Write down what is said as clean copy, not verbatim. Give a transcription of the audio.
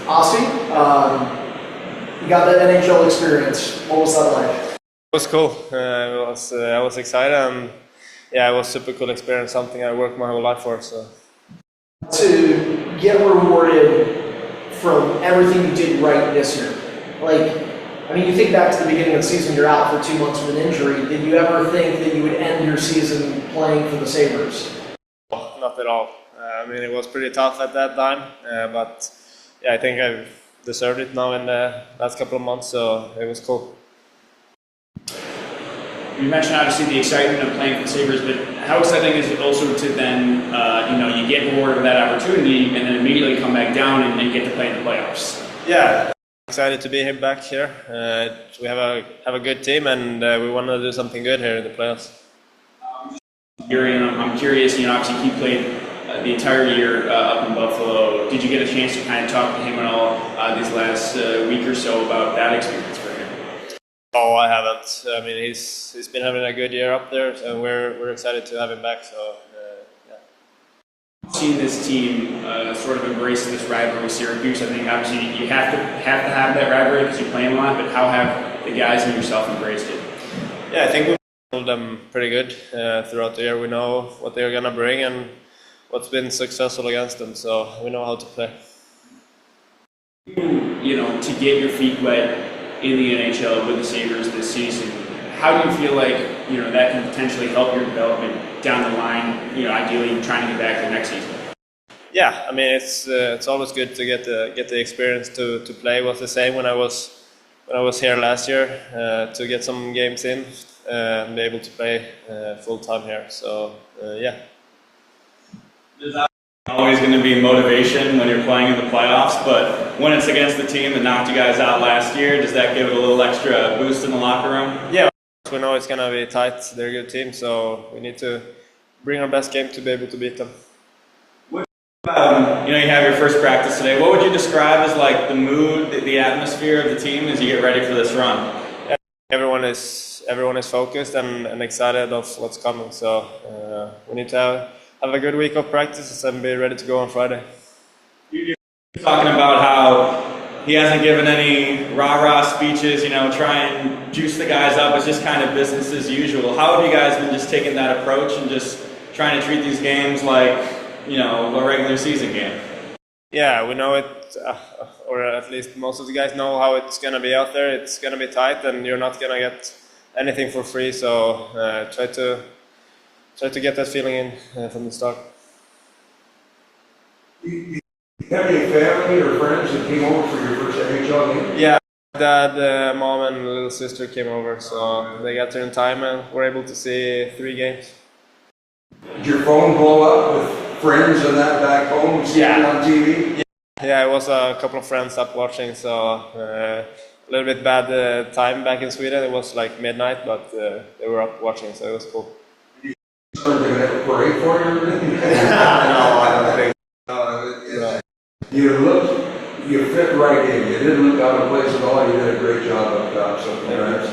Osty, you got that NHL experience. What was that like? It was cool. I was excited, and yeah, it was super cool experience. Something I worked my whole life for. So to get rewarded from everything you did right this year, you think back to the beginning of the season. You're out for 2 months with an injury. Did you ever think that you would end your season playing for the Sabres? Not at all. It was pretty tough at that time, but yeah, I think I've deserved it now in the last couple of months. So it was cool. You mentioned obviously the excitement of playing for the Sabres, but how exciting is it also to then, you get rewarded with that opportunity and then immediately come back down and get to play in the playoffs? Yeah, excited to be back here. We have a good team, and we want to do something good here in the playoffs. I'm curious. Obviously he played the entire year up in Buffalo. Did you get a chance to kind of talk to him at all these last week or so about that experience for him? Oh, I haven't. He's been having a good year up there, and we're excited to have him back. So, yeah. Seeing this team sort of embrace this rivalry with Syracuse, I think obviously you have to have that rivalry because you play them a lot. But how have the guys and yourself embraced it? Yeah, I think we've handled them pretty good throughout the year. We know what they're gonna bring and what's been successful against them, so we know how to play. To get your feet wet in the NHL with the Sabres this season, how do you feel like that can potentially help your development down the line? Ideally trying to get back to next season. Yeah, it's always good to get the experience to play. It was the same when I was here last year to get some games in and be able to play full time here. So yeah. There's always going to be motivation when you're playing in the playoffs, but when it's against the team that knocked you guys out last year, does that give it a little extra boost in the locker room? Yeah, we know it's going to be tight. They're a good team, so we need to bring our best game to be able to beat them. You have your first practice today. What would you describe as like the mood, the atmosphere of the team as you get ready for this run? Yeah, everyone is focused and excited of what's coming, so we need to have a good week of practices and be ready to go on Friday. You're talking about how he hasn't given any rah-rah speeches, try and juice the guys up. It's just kind of business as usual. How have you guys been just taking that approach and just trying to treat these games like, a regular season game? Yeah, we know it, or at least most of the guys know how it's going to be out there. It's going to be tight and you're not going to get anything for free, so try to get that feeling in from the start. You have any family or friends that came over for your first NHL game? Yeah, dad, mom, and little sister came over, so they got there in time and were able to see 3 games. Did your phone blow up with friends and that back home, seeing it on TV? Yeah, it was a couple of friends up watching, so a little bit bad time back in Sweden. It was like midnight, but they were up watching, so it was cool. Are they going to have a parade for you or anything? No, I don't think. No. You fit right in. You didn't look out of place at all. You did a great job up top. So congrats.